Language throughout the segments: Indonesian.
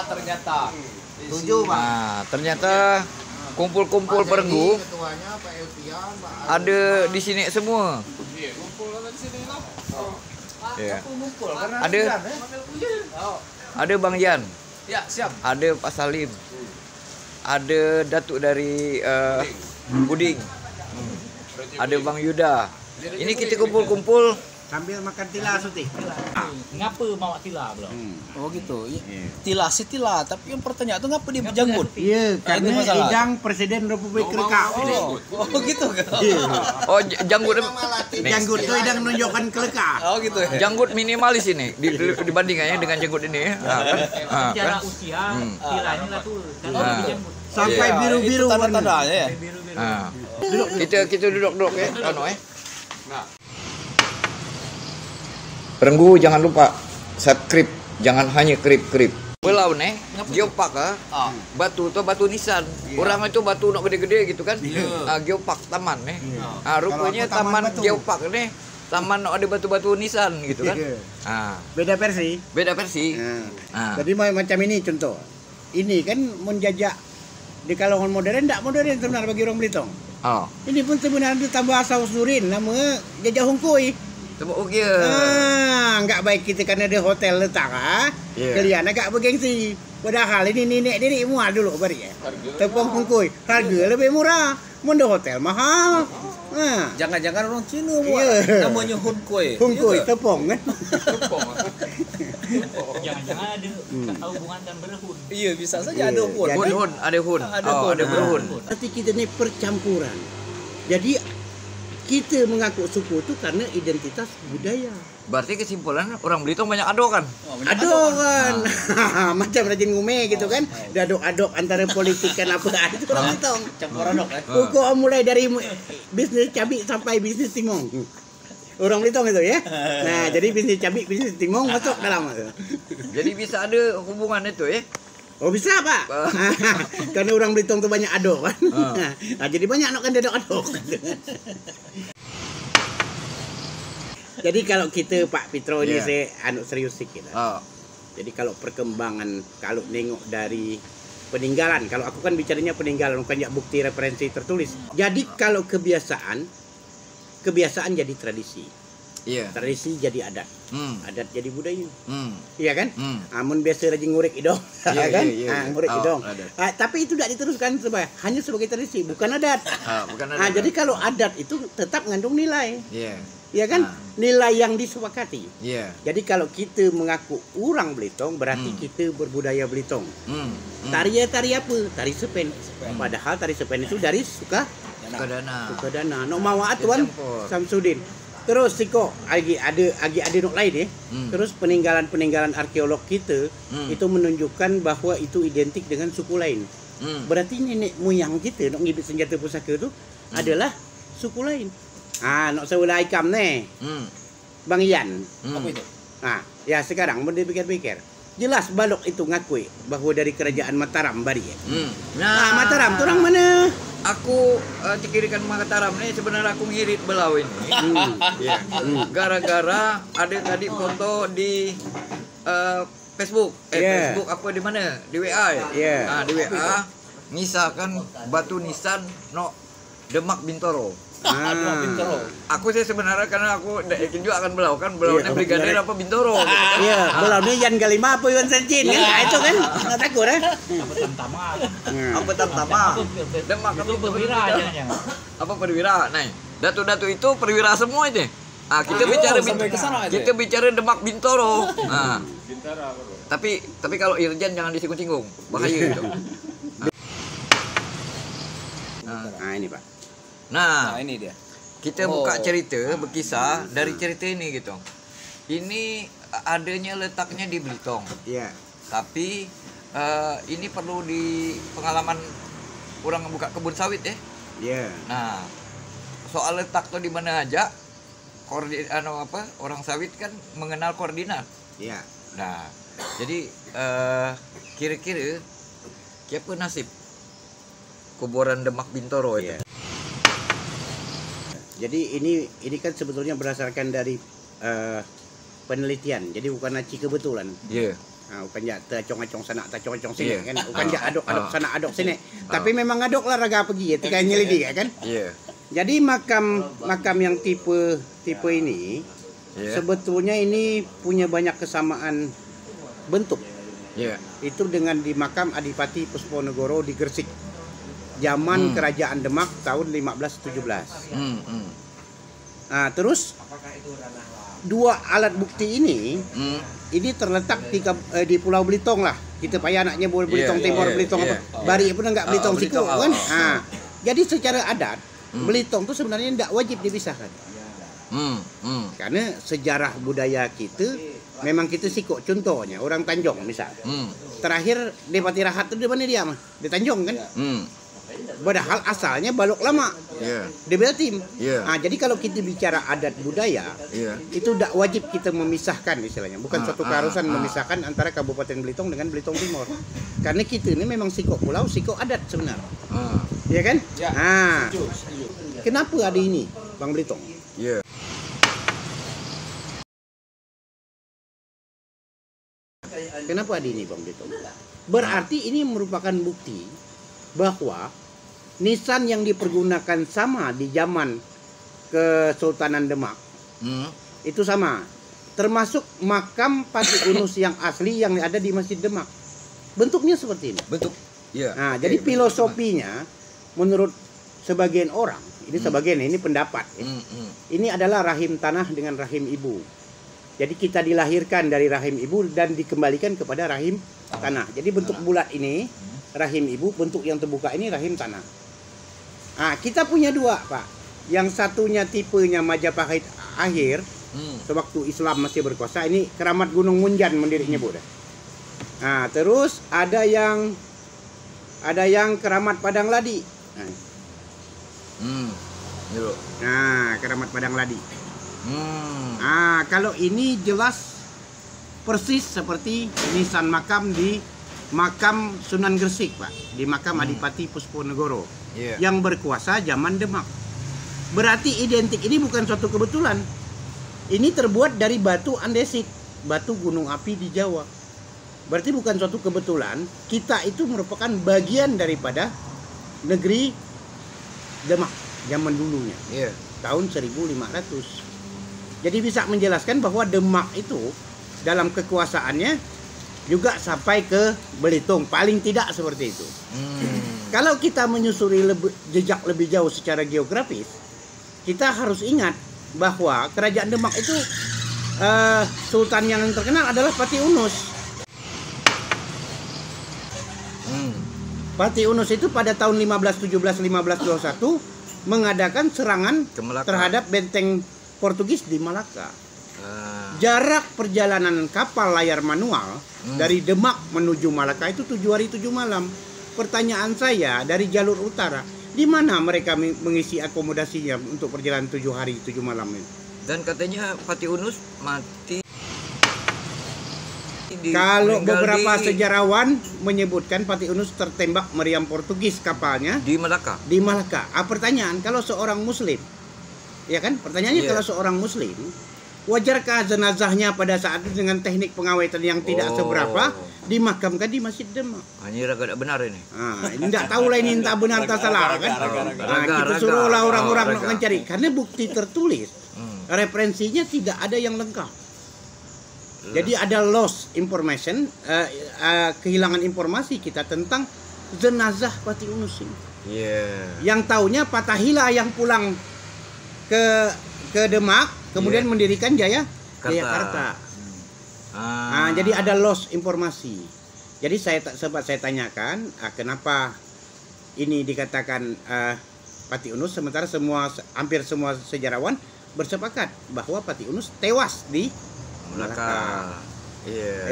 Ternyata. Tujuh, Pak. Nah, ternyata kumpul-kumpul perenggu Ketuanya Pak Elvian, Pak ada di sini semua. Iya, kumpul di sini lah. Iya. Kumpul karena Ada Bang Yan, ya, siap. ada Pak Salim, ada Datuk dari Buding, ada Bang Yuda. Ini kita kumpul-kumpul. sambil makan tila suti. Ngapa bawa tila belum? Oh gitu. Tila sih tila, tapi yang pertanyaan tuh ngapa dia berjanggut? Iya, karena masalah. Idang Presiden Republik Keleka. Oh gitu kan? Oh, janggut Janggut itu Idang menunjukkan Keleka. Oh gitu ya. janggut minimalis ini dibandingkannya dengan janggut ini. Kan? Secara usia tila ini lah tuh kan dijemput. Sampai Itu biru-biru warna. tanda-tandanya ya. Nah, kita duduk ya, Nah. Perenggu jangan lupa subscribe, jangan hanya krip. Belau nih, geopark batu tuh batu nisan. Orang itu batu nak gede-gede gitu kan. Geopark taman nih. Rupanya Kalau aku taman taman batu. geopark nih. Taman ada batu-batu nisan gitu kan. Beda versi. Beda versi. Jadi macam ini contoh. Ini kan menjajak di kalangan modern, tidak modern sebenarnya bagi orang Belitung. Ini pun sebenarnya tambah saus durin, nama jajah hongkoi. Coba oke. Enggak baik kita karena ada hotel letak kalian agak bergengsi. Padahal ini nenek mual dulu bari ya. Tepung hongkoi, harga lebih murah. Mun hotel mahal. Jangan-jangan orang Cina buat namanya hunkoi. Hongkoi tepung kan. Jangan-jangan ada hubungan dan berhun. Iya, bisa saja ada hun. Jadi- Hun, ada hun. Ada berhun. Berarti kita ini percampuran. Jadi kita mengaku suku itu karena identitas budaya. Berarti kesimpulan orang Belitung banyak ado kan? Adok kan. Macam rajin ngume gitu kan. Adok-adok antara politik kan apa itu orang Belitung. Campur aduk ya. Pokok mulai dari bisnis cabai sampai bisnis timong. Orang Belitung itu ya. Nah, jadi bisnis cabai, bisnis timong masuk dalam itu. Jadi bisa ada hubungan itu ya? Oh bisa Pak. Karena orang Belitung tuh banyak adok kan. Nah, jadi banyak anak kan adok. Jadi kalau kita Pak Pitro ini saya serius sedikit. Jadi kalau perkembangan kalau nengok dari peninggalan, kalau aku kan bicaranya peninggalan bukan ya bukti referensi tertulis. Jadi kalau kebiasaan jadi tradisi. Iya. Tradisi jadi adat. Adat jadi budaya. Iya kan? Amun biasa rajin ngurek idong, kan? Ngurek idong. Tapi itu tidak diteruskan hanya sebagai tradisi, bukan adat. Bukan adat. Jadi kalau adat itu tetap mengandung nilai. Iya. Ya kan? Nilai yang disepakati. Iya. Jadi kalau kita mengaku orang Belitung berarti kita berbudaya Belitung. Tari apa? Tari sepen. Padahal tari sepen itu dari Sukadana. Nok mawa Tuan Samsudin. Terus Siko lagi ada nok lain ya. Terus peninggalan arkeolog kita itu menunjukkan bahwa itu identik dengan suku lain. Berarti nenek moyang kita nok ngibit senjata pusaka itu adalah suku lain. Nok sewula ikam nih. Bang Ian. Apa itu? Ya sekarang mau dipikir-pikir. Jelas Balok itu ngakui bahwa dari kerajaan Mataram bari ya. Mataram tu orang mana? Aku cekirikan Mataram nih sebenarnya aku ngirit belau ini. Gara-gara ada tadi foto di Facebook. Facebook apa di mana? Di WA ya? Di WA misalkan batu nisan no Demak Bintoro. Aku sih sebenarnya karena aku yakin juga akan belau kan belaunya brigadir apa Bintoro. Iya, belaunya Yan Galima apa Yuan Sencin kan? Itu kan nggak takut ya? Apa Tamtama? Demak Itu perwira aja. apa perwira? Nah, datu-datu itu perwira semua itu. Kita bicara kita bicara Demak Bintoro. Tapi kalau Irjen jangan disinggung-singgung, bahaya itu. Ini Pak. Nah, ini dia. Kita buka cerita berkisah dari cerita ini gitu. Ini adanya letaknya di Belitung. Iya. Tapi ini perlu di pengalaman orang buka kebun sawit ya. Iya. Nah, soal letak tuh di mana aja, orang sawit kan mengenal koordinat. Iya. Nah, jadi kira-kira siapa nasib kuburan Demak Bintoro itu? Jadi ini kan sebetulnya berdasarkan dari penelitian. Jadi bukan aci kebetulan. Iya. Bukan ja tacong-acong sana tacong-acong sini kan. Bukan ja adok sana adok sini. Tapi memang adok lah raga pergi ya tika nyelidik kan. Iya. Jadi makam yang tipe ini sebetulnya ini punya banyak kesamaan bentuk. Iya. Itu dengan di makam Adipati Pusponegoro di Gresik. Zaman Kerajaan Demak tahun 1517. Nah, terus dua alat bukti ini terletak di Pulau Belitung lah. Kita payah anaknya Belitung Timur, Belitung apa. Bari pun enggak Belitung Siku kan. Jadi secara adat Belitung itu sebenarnya tidak wajib dipisahkan. Karena sejarah budaya kita memang kita Siku. Contohnya orang Tanjung misal. Terakhir Depati Rahat itu di mana dia mah? Di Tanjung kan. Padahal asalnya Balok Lama, di Beltim. Nah, jadi kalau kita bicara adat budaya, itu tidak wajib kita memisahkan istilahnya. Bukan suatu keharusan memisahkan antara Kabupaten Belitung dengan Belitung Timur. Karena kita ini memang Siko pulau, Siko adat sebenarnya. Iya kan? Nah, kenapa ada ini, Bang Belitung? Kenapa ada ini, Bang Belitung? Berarti ini merupakan bukti bahwa nisan yang dipergunakan sama di zaman Kesultanan Demak itu sama, termasuk makam Pati Unus yang asli yang ada di Masjid Demak. Bentuknya seperti ini. Nah, jadi filosofinya menurut sebagian orang, ini pendapat. Ini adalah rahim tanah dengan rahim ibu. Jadi kita dilahirkan dari rahim ibu dan dikembalikan kepada rahim tanah. Jadi bentuk bulat ini rahim ibu, bentuk yang terbuka ini rahim tanah. Nah, kita punya dua, Pak. Yang satunya tipenya Majapahit akhir, sewaktu Islam masih berkuasa. Ini Keramat Gunung Munjan mendirinya, Bu. Nah, terus ada yang Keramat Padang Ladi. Nah, Keramat Padang Ladi. Nah, kalau ini jelas persis seperti nisan makam di makam Sunan Gresik, Pak, di makam Adipati Pusponegoro yang berkuasa zaman Demak. Berarti identik, ini bukan suatu kebetulan. Ini terbuat dari batu andesit, batu gunung api di Jawa. Berarti bukan suatu kebetulan kita itu merupakan bagian daripada negeri Demak zaman dulunya, tahun 1500. Jadi bisa menjelaskan bahwa Demak itu dalam kekuasaannya juga sampai ke Belitung, paling tidak seperti itu. Kalau kita menyusuri jejak lebih jauh secara geografis, kita harus ingat bahwa Kerajaan Demak itu Sultan yang terkenal adalah Pati Unus. Pati Unus itu pada tahun 1517-1521 mengadakan serangan terhadap benteng Portugis di Malaka. Jarak perjalanan kapal layar manual dari Demak menuju Malaka itu 7 hari 7 malam. Pertanyaan saya, dari jalur utara, di mana mereka mengisi akomodasinya untuk perjalanan 7 hari 7 malam itu? Dan katanya Pati Unus mati. Kalau beberapa sejarawan menyebutkan Pati Unus tertembak meriam Portugis kapalnya di Malaka. Di Malaka. Pertanyaan, kalau seorang Muslim, ya kan? Pertanyaannya kalau seorang Muslim, wajarkah jenazahnya pada saat itu dengan teknik pengawetan yang tidak seberapa dimakamkan di Masjid Demak? Ini raga benar ini. Ini tidak tahu lah ini entah benar atau salah kan? Kita suruhlah orang-orang mencari karena bukti tertulis, referensinya tidak ada yang lengkap. Jadi ada lost information, kehilangan informasi kita tentang jenazah Pati Unus ini. Yang taunya Patahila yang pulang ke Demak, kemudian mendirikan Jayakarta. Jadi ada loss informasi. Jadi sempat saya tanyakan, kenapa ini dikatakan Pati Unus, sementara hampir semua sejarawan bersepakat bahwa Pati Unus tewas di Malaka.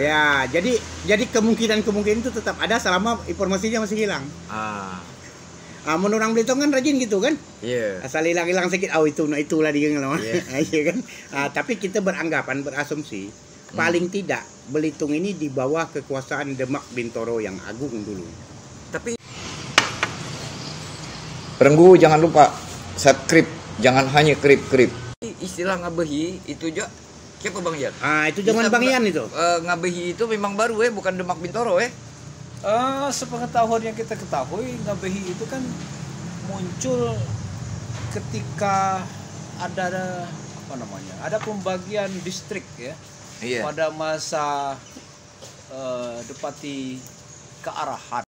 Ya, jadi kemungkinan itu tetap ada selama informasinya masih hilang. Menurut orang Belitung kan rajin gitu kan? Asal hilang-hilang sedikit, itulah dia ngelawan. Kan? Tapi kita berasumsi paling tidak Belitung ini di bawah kekuasaan Demak Bintoro yang agung dulu. Tapi Perenggu jangan lupa subscribe, jangan hanya krip. Istilah ngabehi itu juga Siapa Bang Ian? Itu zaman Bang Ian itu. Ngabehi itu memang baru bukan Demak Bintoro Sepengetahuan yang kita ketahui, Ngabehi itu kan muncul ketika ada ada pembagian distrik ya. Iya. Pada masa Depati Kearahan.